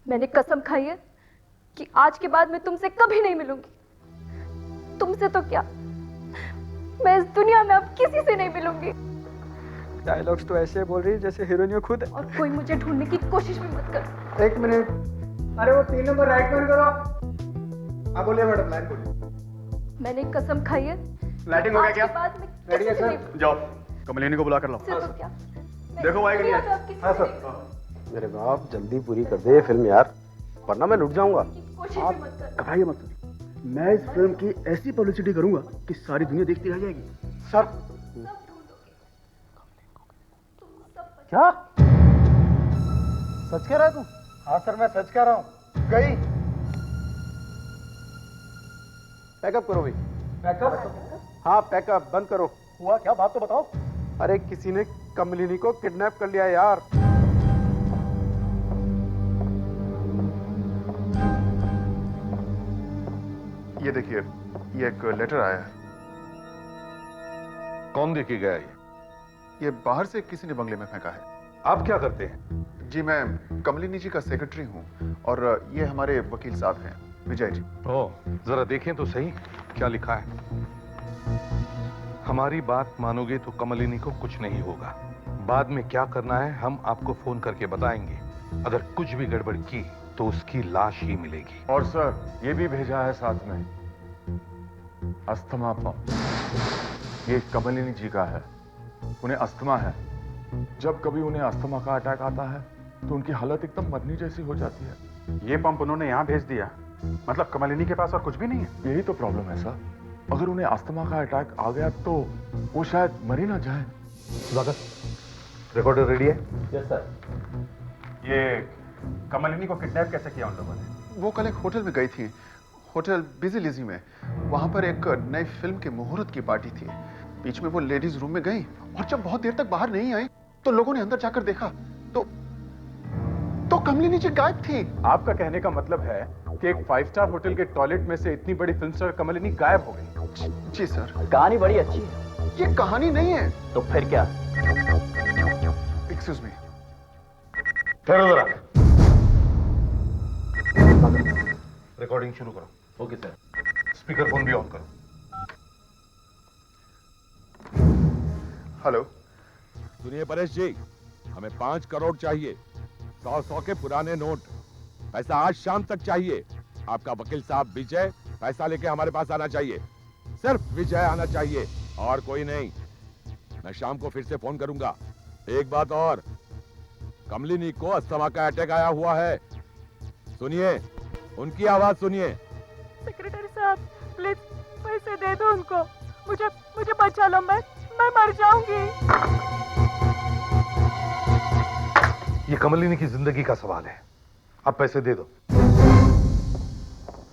मैंने कसम खाई है कि आज के बाद मैं तुमसे कभी नहीं मिलूंगी। तुमसे तो क्या, मैं इस दुनिया में अब किसी से नहीं मिलूंगी। डायलॉग्स तो ऐसे बोल रही है जैसे हीरोइन खुद है। और कोई मुझे ढूंढने की कोशिश भी मत करो। एक मिनट, अरे वो 3 नंबर राइट टर्न करो। हाँ बोलिए मैडम, लाइन बोलिए। मैंने कसम खाई है लाइटिंग हो गया आज क्या? के बाद मैं रेडी है किसी से सर? नहीं जाओ कमलिनी को बुला कर लाओ। मिलूंगी। तो क्या, मैं देखो इस भाई, दुनिया करिए। में अब किसी हाँ से सर। नहीं मिलूंगी। मेरे बाप जल्दी पूरी कर दे ये फिल्म यार, वरना मैं लुट जाऊंगा। कोशिश भी मत करो। घबराइए मत, मैं इस फिल्म की ऐसी पब्लिसिटी करूंगा कि सारी दुनिया देखती रह जाएगी। सर सब ढूंढोगे, तुम सब क्या सच कह रहा है तू? हाँ सर, मैं सच कह रहा हूँ। गई। पैकअप करो भाई। पैकअप? हाँ पैकअप बंद करो। हुआ क्या, बात तो बताओ। अरे किसी ने कमलिनी को किडनैप कर लिया यार। ये देखिए, ये एक लेटर आया है। कौन देके गया ये बाहर से किसी ने बंगले में फेंका है। आप क्या करते हैं? जी मैं कमलिनी जी का सेक्रेटरी हूँ और ये हमारे वकील साहब हैं, विजय जी। ओह, जरा देखें तो सही क्या लिखा है। हमारी बात मानोगे तो कमलिनी को कुछ नहीं होगा। बाद में क्या करना है हम आपको फोन करके बताएंगे। अगर कुछ भी गड़बड़ की तो उसकी लाश ही मिलेगी। और सर ये भी भेजा है साथ में अस्थमा पंप। ये कमलिनी जी का है, उन्हें अस्थमा है। जब कभी उन्हें अस्थमा का अटैक आता है तो उनकी हालत एकदम मरने जैसी हो जाती है। ये पंप उन्होंने यहाँ भेज दिया, मतलब कमलिनी के पास और कुछ भी नहीं है। यही तो प्रॉब्लम है सर, अगर उन्हें अस्थमा का अटैक आ गया तो वो शायद मर ही ना जाए। रिकॉर्डर रेडी है? Yes sir. ये कमलिनी को किडनैप कैसे किया उन लोगों ने? वो कल एक होटल में गई थी, होटल बिजी लिजी में। वहां पर एक नई फिल्म के मुहूर्त की पार्टी थी। बीच में वो लेडीज रूम में गई और जब बहुत देर तक बाहर नहीं आई तो लोगों ने अंदर जाकर देखा तो कमलिनी जी गायब थी। आपका कहने का मतलब है कि एक 5 स्टार होटल के टॉयलेट में से इतनी बड़ी फिल्म स्टार कमलिनी गायब हो गई? जी सर। कहानी बड़ी अच्छी है। ये कहानी नहीं है। तो फिर क्या? Excuse me. ठहरो जरा। रिकॉर्डिंग शुरू करो। Okay sir. स्पीकर फोन भी ऑन करो। हेलो। सुनिए परेश जी, हमें 5 करोड़ चाहिए। 100 के पुराने नोट। पैसा आज शाम तक चाहिए। आपका वकील साहब विजय पैसा लेके हमारे पास आना चाहिए। सिर्फ विजय आना चाहिए और कोई नहीं। मैं शाम को फिर से फोन करूंगा। एक बात और, कमलिनी को अस्थमा का अटैक आया हुआ है। सुनिए, उनकी आवाज सुनिए। सेक्रेटरी साहब प्लीज पैसे दे दो उनको। मुझे बचा लो, मैं मर जाऊंगी। ये कमलिनी की जिंदगी का सवाल है, आप पैसे दे दो।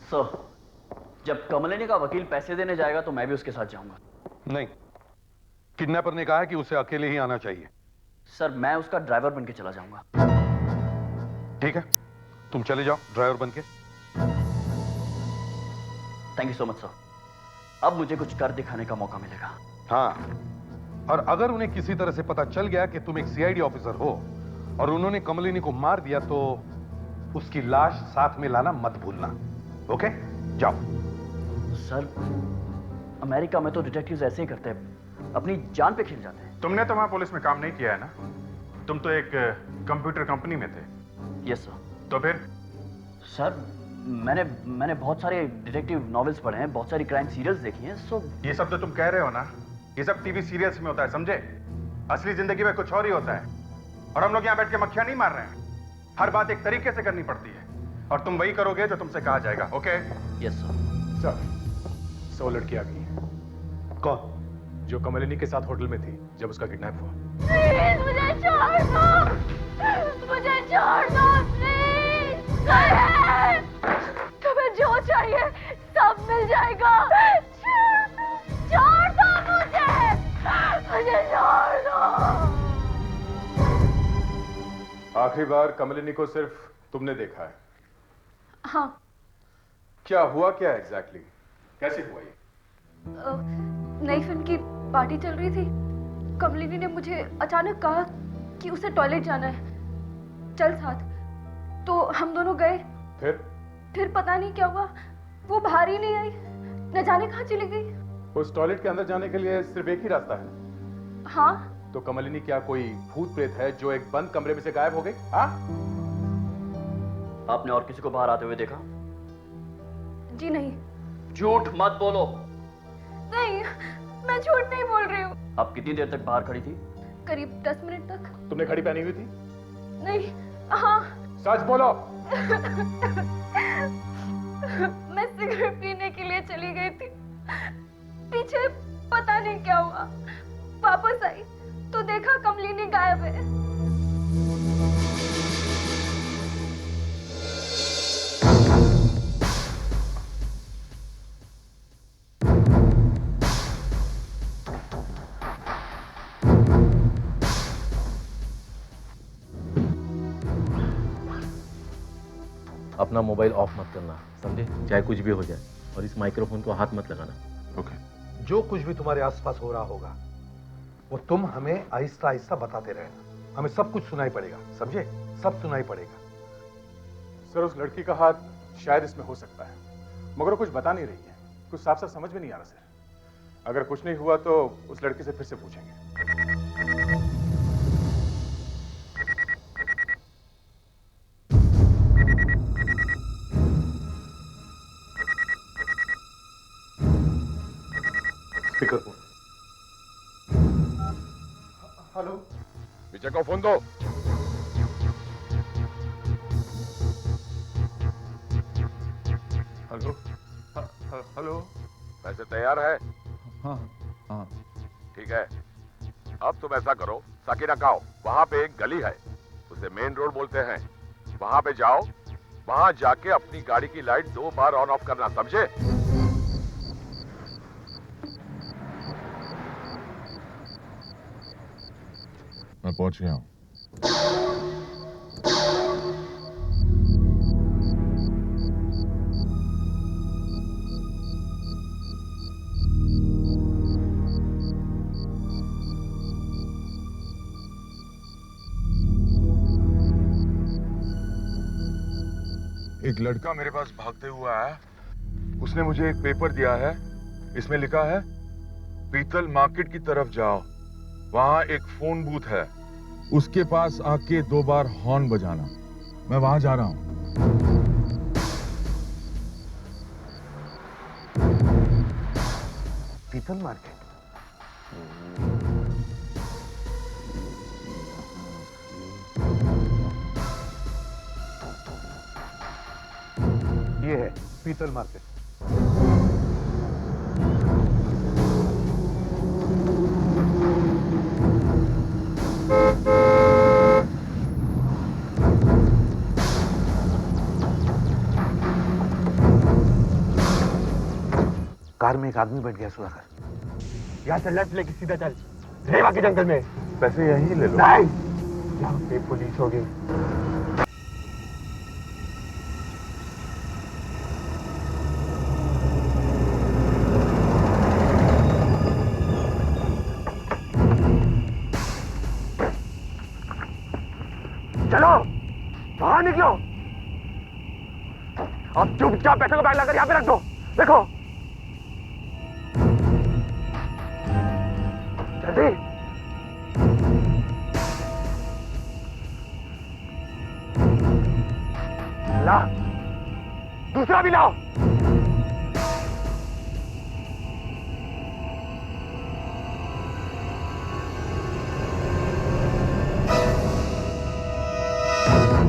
सर, जब कमलिनी का वकील पैसे देने जाएगा तो मैं भी उसके साथ जाऊंगा। नहीं, किडनैपर ने कहा है कि उसे अकेले ही आना चाहिए। सर, मैं उसका ड्राइवर बन के चला जाऊंगा। ठीक है, तुम चले जाओ ड्राइवर बन के। Thank you so much sir. अब मुझे कुछ कर दिखाने का मौका मिलेगा। हाँ, और अगर उन्हें किसी तरह से पता चल गया कि तुम एक सीआईडी ऑफिसर हो और उन्होंने कमलिनी को मार दिया तो उसकी लाश साथ में लाना मत भूलना। ओके, जाओ। सर, अमेरिका में तो डिटेक्टिव्स ऐसे ही करते हैं, अपनी जान पे खेल जाते हैं। तुमने तो वहां पुलिस में काम नहीं किया है ना? तुम तो एक कंप्यूटर कंपनी में थे। Yes sir. तो फिर? सर, मैंने बहुत सारे डिटेक्टिव नॉवेल्स पढ़े हैं, बहुत सारी क्राइम सीरियल्स देखी हैं। सो ये सब तो तुम कह रहे हो ना, ये सब टीवी सीरियल्स में होता है, समझे? असली जिंदगी में कुछ और ही होता है। और हम लोग यहाँ बैठ के मक्खियां नहीं मार रहे हैं। हर बात एक तरीके से करनी पड़ती है और तुम वही करोगे जो तुमसे कहा जाएगा। ओके? Yes sir. सर, 100 लड़की आ गई है। कौन? जो कमलिनी के साथ होटल में थी जब उसका किडनैप हुआ। प्लीज मुझे छोड़ दो, मुझे छोड़ दो प्लीज। तुम्हें जो चाहिए सब मिल जाएगा। छोड़ दो मुझे छोड़ दो। आखिरी बार कमलिनी को सिर्फ तुमने देखा है? हाँ। क्या हुआ, क्या एग्जैक्टली कैसे हुआ ये? नई फिल्म की पार्टी चल रही थी। कमलिनी ने मुझे अचानक कहा कि उसे टॉयलेट जाना है, चल साथ। तो हम दोनों गए। फिर पता नहीं क्या हुआ, वो बाहर ही नहीं आई, न जाने कहाँ चली गई। उस टॉयलेट के अंदर जाने के लिए सिर्फ एक ही रास्ता है। हाँ। तो कमलिनी क्या कोई भूत प्रेत है जो एक बंद कमरे में से गायब हो गई? हाँ? आपने और किसी को बाहर आते हुए देखा? जी नहीं। झूठ मत बोलो। नहीं, मैं झूठ नहीं बोल रही हूँ। आप कितनी देर तक बाहर खड़ी थी? करीब 10 मिनट तक। तुमने घड़ी पहनी हुई थी? नहीं। हाँ। सच बोलो। मैं सिगरेट पीने के लिए चली गई थी, पीछे पता नहीं क्या हुआ, वापस आई तो देखा कमलिनी गायब है। अपना मोबाइल ऑफ मत करना, समझे? चाहे कुछ भी हो जाए, और इस माइक्रोफोन को हाथ मत लगाना। ओके। जो कुछ भी तुम्हारे आसपास हो रहा होगा वो तुम हमें आहिस्ता आहिस्ता बताते रहना। हमें सब कुछ सुनाई पड़ेगा, समझे? सब सुनाई पड़ेगा। सर उस लड़की का हाथ शायद इसमें हो सकता है, मगर वो कुछ बता नहीं रही है, कुछ साफ साफ समझ में नहीं आ रहा सर। अगर कुछ नहीं हुआ तो उस लड़की से फिर से पूछेंगे। Speaker phone. हेलो, विजय को फोन दो। Hello, hello. वैसे तैयार है? हाँ हाँ। ठीक है, अब तुम ऐसा करो, साकिना गांव वहां पे एक गली है, उसे मेन रोड बोलते हैं, वहां पे जाओ, वहां जाके अपनी गाड़ी की लाइट 2 बार ऑन ऑफ करना, समझे? मैं पहुंच गया हूं। एक लड़का मेरे पास भागते हुआ आया, उसने मुझे एक पेपर दिया है, इसमें लिखा है पीतल मार्केट की तरफ जाओ, वहां एक फोन बूथ है, उसके पास आके 2 बार हॉर्न बजाना। मैं वहां जा रहा हूं। पीतल मार्केट? ये है पीतल मार्केट। कार में एक आदमी बैठ गया सुधाकर। यहाँ से लेफ्ट लेके सीधा चल, रेवा के जंगल में। पैसे यहीं ले लो। नहीं, यहाँ पे पुलिस होगी। चलो बाहर निकलो। अब चुपचाप पैसे को बैग लाकर यहाँ पे रख दो। देखो जल्दी। ला, दूसरा भी लाओ।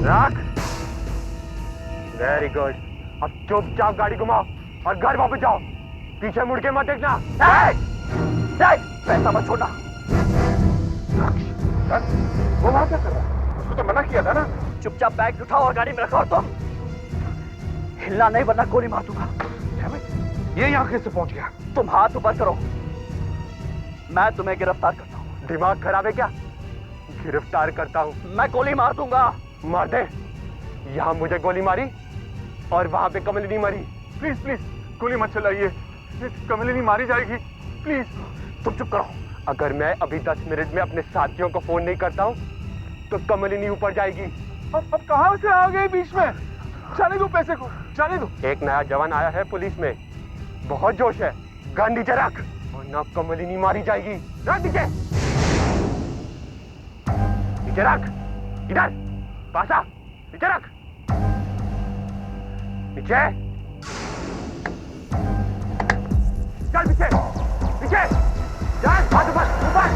रख। Very good. अब चुपचाप गाड़ी घुमाओ और घर वापस जाओ, पीछे मुड़ के मत देखना। पैसा मत छोड़ना। वो वहां क्या कर रहा है? उसको तो मना किया था ना। चुपचाप बैग उठाओ और गाड़ी में रखो, और तुम हिलना नहीं वरना गोली मार दूंगा। ये यहाँ कैसे पहुंच गया? तुम हाथ ऊपर करो, मैं तुम्हें गिरफ्तार करता हूँ। दिमाग खराब है क्या? गिरफ्तार करता हूँ? मैं गोली मार दूंगा। मार दे। यहाँ मुझे गोली मारी और वहां पे कमलिनी मरी। प्लीज प्लीज गोली मत चलाइए, कमलिनी मारी जाएगी, प्लीज। तुम चुप करो। अगर मैं अभी 10 मिनट में अपने साथियों को फोन नहीं करता हूँ तो कमलिनी ऊपर जाएगी अब कहां से आ गए बीच में? जाने दो पैसे को, जाने दो। एक नया जवान आया है पुलिस में, बहुत जोश है। गन नीचे रख वरना कमलिनी मारी जाएगी। रख नीचे, नीचे रख। इधर पास आ, नीचे रख, नीचे चल, पीछे पीछे चल, हाथ ऊपर ऊपर,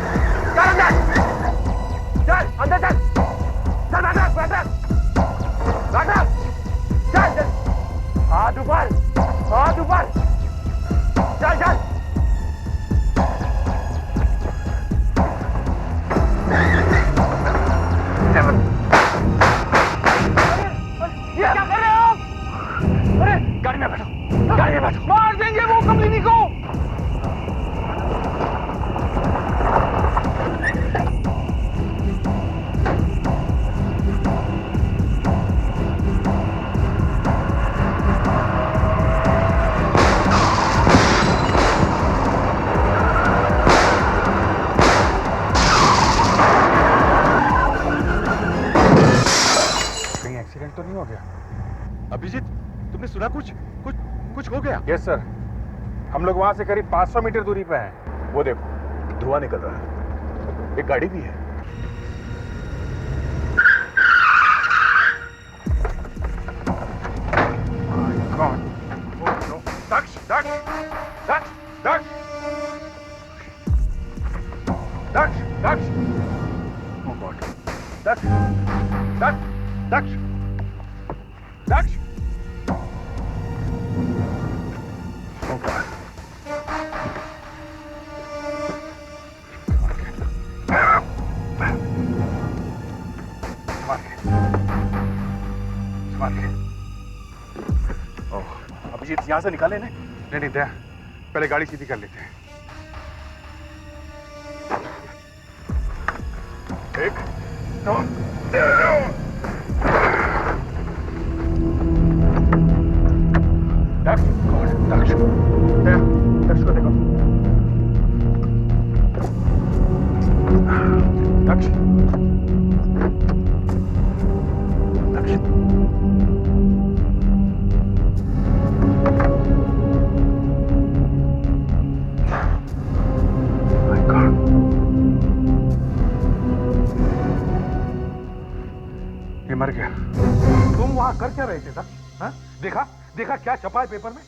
चल अंदर, चल अंदर चल, चल बैठ रख, बैठ रख, बैठ रख, चल चल, हाथ ऊपर, हाथ ऊपर, चल चल। ये क्या कर रहे हो? अरे गाड़ी में बैठो, गाड़ी में बैठो। मार देंगे वो कमलिनी को। एक्सीडेंट तो नहीं हो गया? अभिजीत, तुमने सुना कुछ? कुछ हो गया? यस सर, हम लोग वहां से करीब 500 मीटर दूरी पे हैं। वो देखो, धुआं निकल रहा है। एक गाड़ी भी है। दक्ष, दक्ष, दक्ष, दक्ष, दक्ष, दक्ष, ओह गॉड, दक्ष, दक्ष, दक्ष, दक्ष, ओह गॉड, संभाल के। ओह, अभिजीत यहाँ से निकाले ने? नहीं दया, पहले गाड़ी सीधी कर लेते हैं। एक, दो, दक्ष, दक्ष, दया, दक्ष को देखो। दक्ष, दक्ष, ये मर गया। तुम वहां कर क्या रहे थे दक्ष? हाँ? देखा क्या छपा है पेपर में?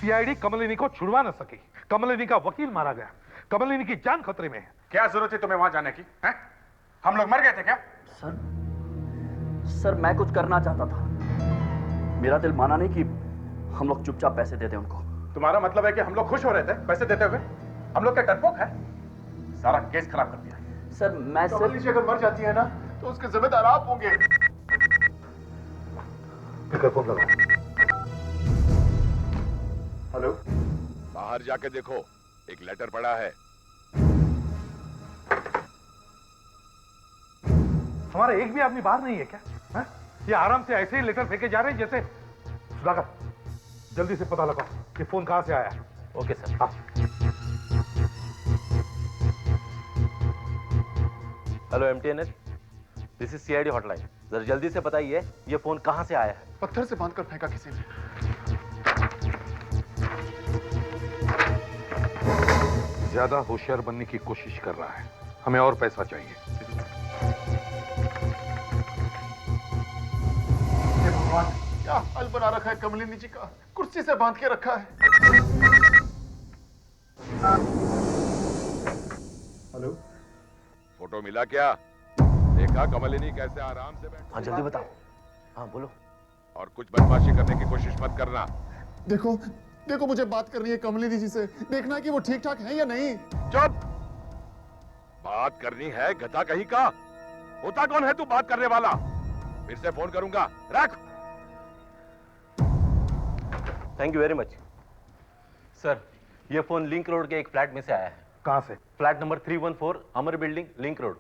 सीआईडी कमलिनी को छुड़वा न सकी, कमलिनी का वकील मारा गया, कमलिनी की जान खतरे में है। क्या जरूरत है तुम्हें वहां जाने की? हैं? हम लोग मर गए थे क्या? सर मैं कुछ करना चाहता था, मेरा दिल माना नहीं कि हम लोग चुपचाप पैसे दे दें उनको। तुम्हारा मतलब है कि हम लोग खुश हो रहे थे पैसे देते हुए? हम लोग क्या डरपोक है? सारा केस खराब कर दिया। सर मैं कमलिनी अगर मर जाती है ना तो उसके जिम्मेदार आप होंगे। फोन लगा। हेलो, बाहर जाके देखो, एक लेटर पड़ा है। हमारा एक भी आदमी बाहर नहीं है क्या? है? ये आराम से ऐसे ही लेटर फेंके जा रहे हैं जैसे। सुधाकर, जल्दी से पता लगाओ कि फोन कहां से आया है। Okay sir. हाँ। Hello MTNL, this is CID hotline. जरा जल्दी से बताइए ये फोन कहां से आया है? पत्थर से बांधकर फेंका किसी ने। ज्यादा होशियार बनने की कोशिश कर रहा है, हमें और पैसा चाहिए। हे भगवान, क्या हाल बना रखा है कमलिनी जी का, कुर्सी से बांध के रखा है। हेलो, फोटो मिला क्या? देखा कमलिनी कैसे आराम से बैठ? हाँ जल्दी बताओ। हाँ बोलो। और कुछ बदमाशी करने की कोशिश मत करना। देखो देखो, मुझे बात करनी है कमलिनी जी से, देखना है कि वो ठीक ठाक है या नहीं। चुप! बात करनी है गधा कहीं का? होता कौन है तू बात करने वाला? फिर से फोन करूंगा, रख। Thank you very much sir. ये फोन लिंक रोड के एक फ्लैट में से आया है। कहां से? फ्लैट नंबर 314 अमर बिल्डिंग, लिंक रोड।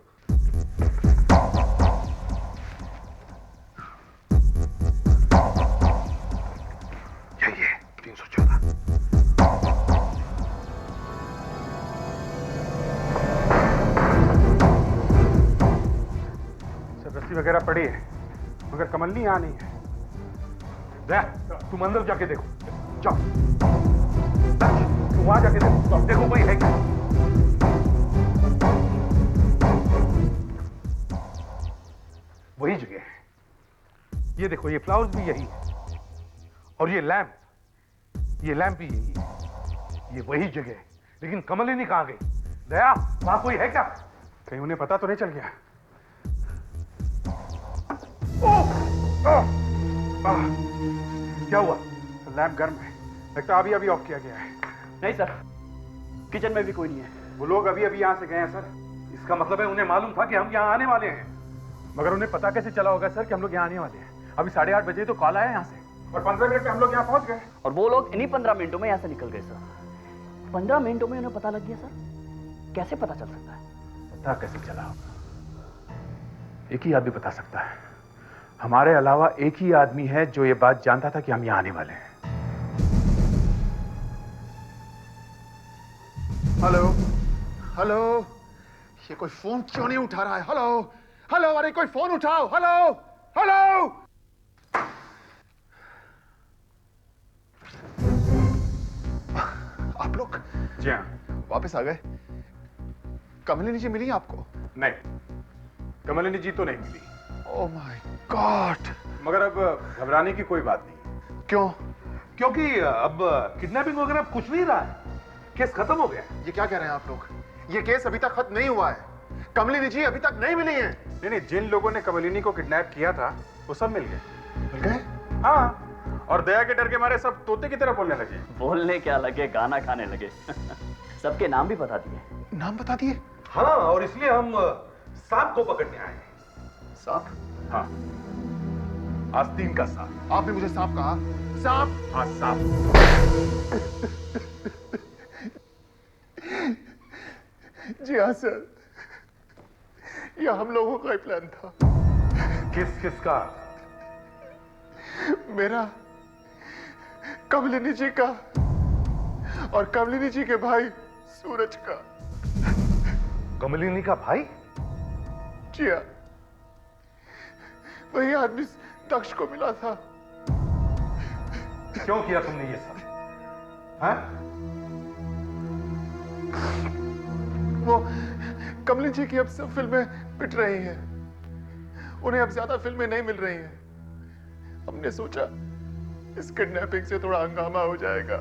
यही है 314। सर रस्सी वगैरह पड़ी है, कमलनी यहाँ नहीं है। दया, तुम अंदर जाके देखो, जाओ। तुम वहां जाके देखो, देखो कोई है क्या। वही जगह है। ये देखो, ये फ्लावर्स भी यही है, और ये लैंप भी यही है। ये वही जगह है, लेकिन कमलिनी कहां गई? दया, वहां कोई है क्या? कहीं उन्हें पता तो नहीं चल गया? क्या हुआ? लैंप गर्म है, लगता अभी अभी ऑफ किया गया है। नहीं सर, किचन में भी कोई नहीं है। वो लोग अभी अभी यहां से गए हैं सर। इसका मतलब है उन्हें मालूम था कि हम यहां आने वाले हैं। मगर उन्हें पता कैसे चला होगा सर कि हम लोग यहाँ आने वाले हैं? अभी 8:30 बजे तो कॉल आया यहाँ से, और 15 मिनट में हम लोग यहाँ पहुंच गए। और वो लोग इन्हीं 15 मिनटों में यहाँ से निकल गए सर। 15 मिनटों में उन्हें पता लग गया सर? कैसे पता चल सकता है? पता कैसे चला होगा? एक ही आदमी बता सकता है। हमारे अलावा एक ही आदमी है जो ये बात जानता था कि हम यहाँ आने वाले हैं। हेलो हेलो, ये कोई फोन क्यों नहीं उठा रहा है? हेलो हेलो, अरे कोई फोन उठाओ। Hello hello. आप लोग जी हाँ, वापस आ गए? कमलिनी जी मिली आपको? नहीं, कमलिनी जी तो नहीं मिली। Oh my God. मगर अब घबराने की कोई बात नहीं। क्यों? क्योंकि अब किडनैपिंग वगैरह अब कुछ नहीं रहा है। केस खत्म हो गया। ये क्या कह रहे हैं आप लोग? ये केस अभी तक खत्म नहीं हुआ है। कमलिनी जी अभी तक नहीं मिली हैं। नहीं, जिन लोगों ने कमलिनी को किडनैप किया था वो सब मिल गए। मिल गए? हाँ, और दया के डर के मारे सब तोते की तरह बोलने लगे। बोलने क्या लगे, गाना खाने लगे। सबके नाम भी बता दिए। नाम बता दिए? हाँ, और इसलिए हम सांप को पकड़ने आए हैं। सांप? हाँ, आस्तीन का सांप। आपने मुझे सांप कहा? सांप? हाँ, सांप। जी हाँ सर, यह हम लोगों का ही प्लान था। किसका? मेरा, कमलिनी जी का और कमलिनी जी के भाई सूरज का। कमलिनी का भाई? जी हाँ, वही आदमी दक्ष को मिला था। क्यों किया तुमने ये सब? हाँ? वो कमलिनी जी की अब सब फिल्में पिट रही हैं। उन्हें अब ज्यादा फिल्में नहीं मिल रही हैं। हमने सोचा इस किडनैपिंग से थोड़ा हंगामा हो जाएगा।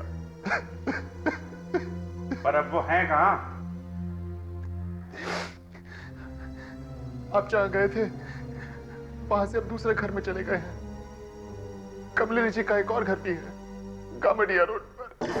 पर अब वो हैं कहाँ? आप जहां गए थे वहां से अब दूसरे घर में चले गए हैं। कमलिनी जी का एक और घर भी है, गामडिया रोड पर।